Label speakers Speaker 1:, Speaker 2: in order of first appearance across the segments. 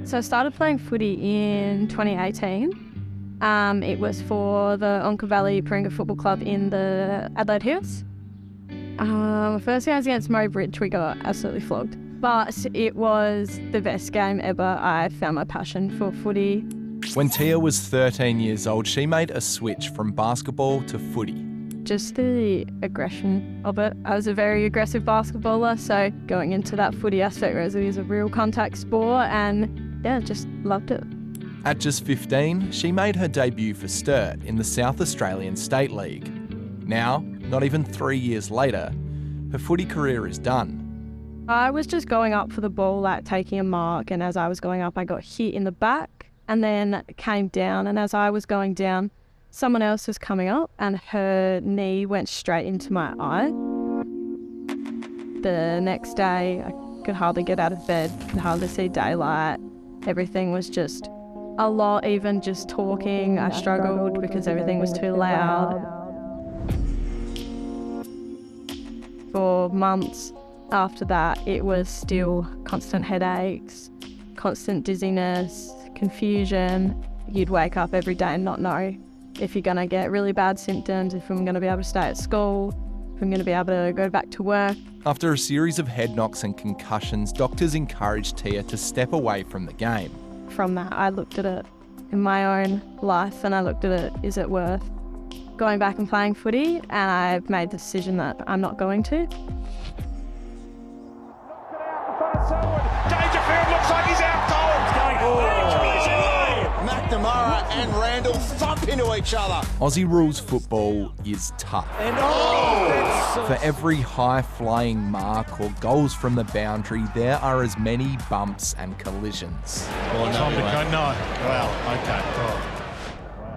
Speaker 1: So I started playing footy in 2018. It was for the Onka Valley Paringa Football Club in the Adelaide Hills. First game was against Murray Bridge. We got absolutely flogged. But it was the best game ever. I found my passion for footy.
Speaker 2: When Tia was 13 years old, she made a switch from basketball to footy.
Speaker 1: Just the aggression of it. I was a very aggressive basketballer, so going into that footy aspect where it was a real contact sport, and yeah, just loved it.
Speaker 2: At just 15, she made her debut for Sturt in the South Australian State League. Now, not even 3 years later, her footy career is done.
Speaker 1: I was just going up for the ball, like taking a mark, and as I was going up, I got hit in the back and then came down, and as I was going down, someone else was coming up and her knee went straight into my eye. The next day, I could hardly get out of bed, could hardly see daylight. Everything was just a lot, even just talking. I struggled because everything was too loud. For months after that, it was still constant headaches, constant dizziness, confusion. You'd wake up every day and not know if you're going to get really bad symptoms, if I'm going to be able to stay at school, if I'm going to be able to go back to work.
Speaker 2: After a series of head knocks and concussions, doctors encouraged Tia to step away from the game.
Speaker 1: From that, I looked at it in my own life and I looked at it, is it worth going back and playing footy? And I've made the decision that I'm not going to.
Speaker 3: Dangerfield looks like he's out cold. McNamara and Randall thump into each other.
Speaker 2: Aussie rules football is tough. For every high-flying mark or goals from the boundary, there are as many bumps and collisions.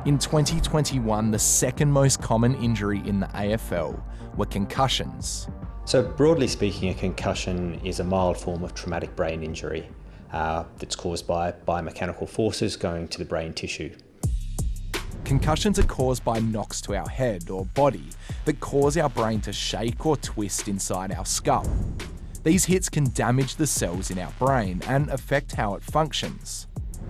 Speaker 2: In 2021, the second most common injury in the AFL were concussions.
Speaker 4: So broadly speaking, a concussion is a mild form of traumatic brain injury that's caused by biomechanical forces going to the brain tissue.
Speaker 2: Concussions are caused by knocks to our head or body that cause our brain to shake or twist inside our skull. These hits can damage the cells in our brain and affect how it functions.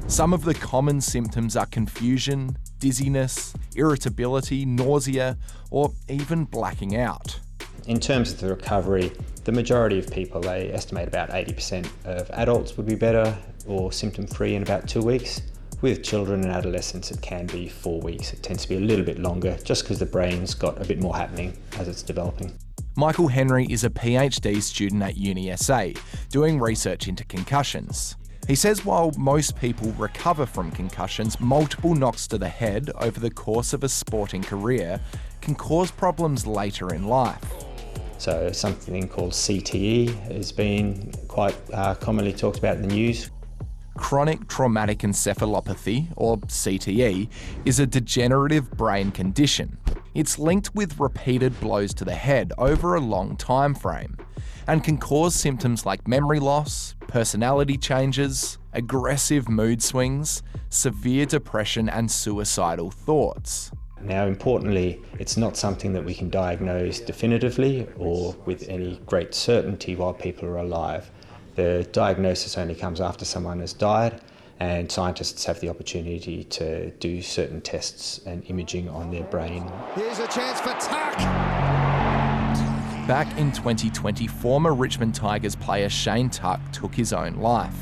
Speaker 2: Some of the common symptoms are confusion, dizziness, irritability, nausea, or even blacking out.
Speaker 4: In terms of the recovery, the majority of people, they estimate about 80% of adults would be better or symptom-free in about 2 weeks. With children and adolescents, it can be 4 weeks. It tends to be a little bit longer just because the brain's got a bit more happening as it's developing.
Speaker 2: Michael Henry is a PhD student at UniSA, doing research into concussions. He says while most people recover from concussions, multiple knocks to the head over the course of a sporting career can cause problems later in life.
Speaker 4: So something called CTE has been quite commonly talked about in the news.
Speaker 2: Chronic traumatic encephalopathy, or CTE, is a degenerative brain condition. It's linked with repeated blows to the head over a long time frame and can cause symptoms like memory loss, personality changes, aggressive mood swings, severe depression and suicidal thoughts.
Speaker 4: Now, importantly, it's not something that we can diagnose definitively or with any great certainty while people are alive. The diagnosis only comes after someone has died, and scientists have the opportunity to do certain tests and imaging on their brain.
Speaker 3: Here's a chance for Tuck.
Speaker 2: Back in 2020, former Richmond Tigers player Shane Tuck took his own life.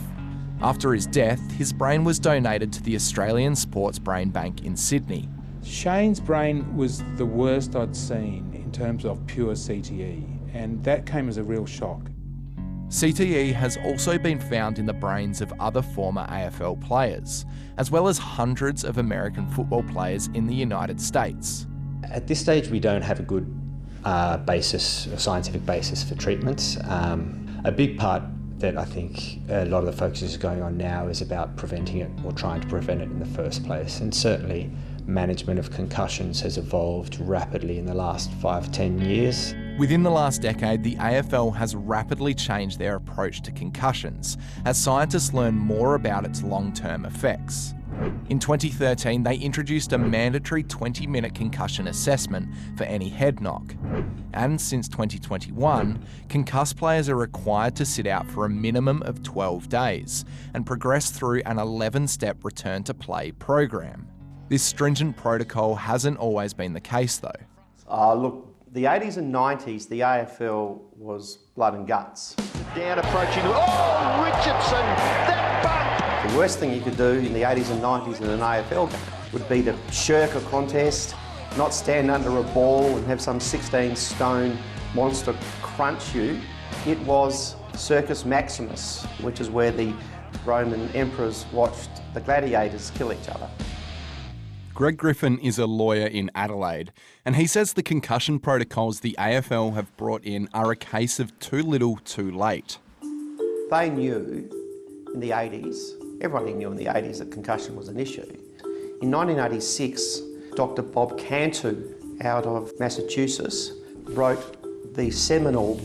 Speaker 2: After his death, his brain was donated to the Australian Sports Brain Bank in Sydney.
Speaker 5: Shane's brain was the worst I'd seen in terms of pure CTE, and that came as a real shock.
Speaker 2: CTE has also been found in the brains of other former AFL players, as well as hundreds of American football players in the United States.
Speaker 4: At this stage, we don't have a good scientific basis for treatments. A big part that I think a lot of the focus is going on now is about preventing it or trying to prevent it in the first place. And certainly management of concussions has evolved rapidly in the last 5-10 years.
Speaker 2: Within the last decade, the AFL has rapidly changed their approach to concussions as scientists learn more about its long-term effects. In 2013, they introduced a mandatory 20-minute concussion assessment for any head knock. And since 2021, concussed players are required to sit out for a minimum of 12 days and progress through an 11-step return to play program. This stringent protocol hasn't always been the case though.
Speaker 6: Look, the 80s and 90s, the AFL was blood and guts.
Speaker 3: Down approaching. Oh, Richardson! That bump!
Speaker 6: The worst thing you could do in the 80s and 90s in an AFL game would be to shirk a contest, not stand under a ball and have some 16-stone monster crunch you. It was Circus Maximus, which is where the Roman emperors watched the gladiators kill each other.
Speaker 2: Greg Griffin is a lawyer in Adelaide, and he says the concussion protocols the AFL have brought in are a case of too little, too late.
Speaker 6: They knew in the 80s, everyone knew in the 80s that concussion was an issue. In 1986, Dr. Bob Cantu out of Massachusetts wrote the seminal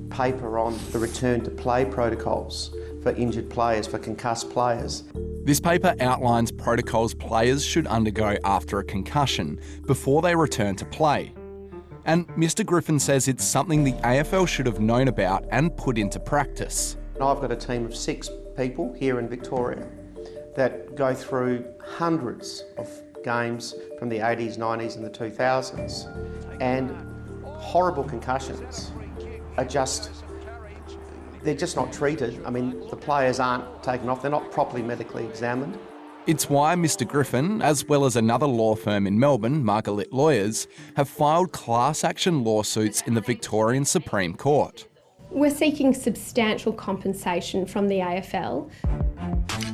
Speaker 6: paper on the return to play protocols for injured players, for concussed players.
Speaker 2: This paper outlines protocols players should undergo after a concussion before they return to play. And Mr. Griffin says it's something the AFL should have known about and put into practice.
Speaker 6: I've got a team of 6 people here in Victoria that go through hundreds of games from the 80s, 90s and the 2000s, and horrible concussions are they're just not treated. I mean, the players aren't taken off, they're not properly medically examined.
Speaker 2: It's why Mr. Griffin, as well as another law firm in Melbourne, Margalit Lawyers, have filed class action lawsuits in the Victorian Supreme Court.
Speaker 7: We're seeking substantial compensation from the AFL.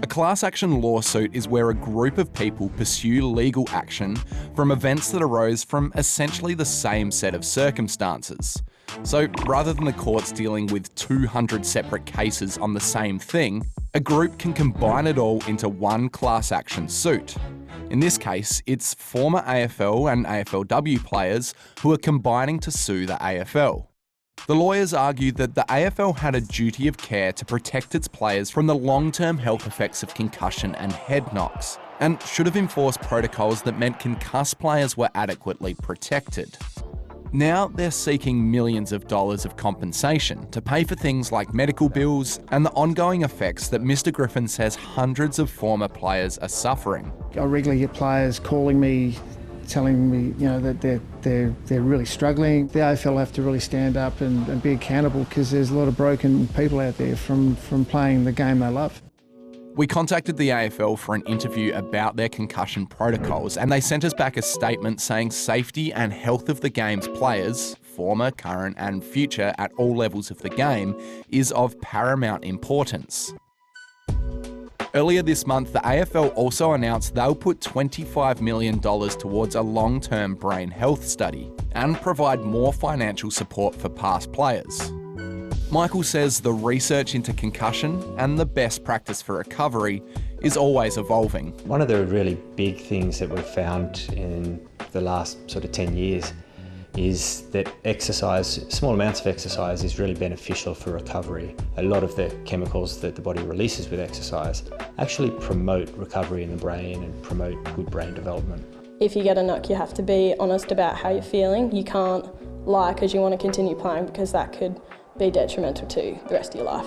Speaker 2: A class action lawsuit is where a group of people pursue legal action from events that arose from essentially the same set of circumstances. So rather than the courts dealing with 200 separate cases on the same thing, a group can combine it all into one class action suit. In this case, it's former AFL and AFLW players who are combining to sue the AFL. The lawyers argue that the AFL had a duty of care to protect its players from the long-term health effects of concussion and head knocks, and should have enforced protocols that meant concussed players were adequately protected. Now they're seeking millions of dollars of compensation to pay for things like medical bills and the ongoing effects that Mr. Griffin says hundreds of former players are suffering.
Speaker 8: I regularly get players calling me, telling me, that they're really struggling. The AFL have to really stand up and be accountable, because there's a lot of broken people out there from playing the game they love.
Speaker 2: We contacted the AFL for an interview about their concussion protocols, and they sent us back a statement saying safety and health of the game's players, former, current and future at all levels of the game, is of paramount importance. Earlier this month, the AFL also announced they'll put $25 million towards a long-term brain health study and provide more financial support for past players. Michael says the research into concussion and the best practice for recovery is always evolving.
Speaker 4: One of the really big things that we've found in the last sort of 10 years is that exercise, small amounts of exercise, is really beneficial for recovery. A lot of the chemicals that the body releases with exercise actually promote recovery in the brain and promote good brain development.
Speaker 9: If you get a knock, you have to be honest about how you're feeling. You can't lie because you want to continue playing, because that could be detrimental to the rest of your life.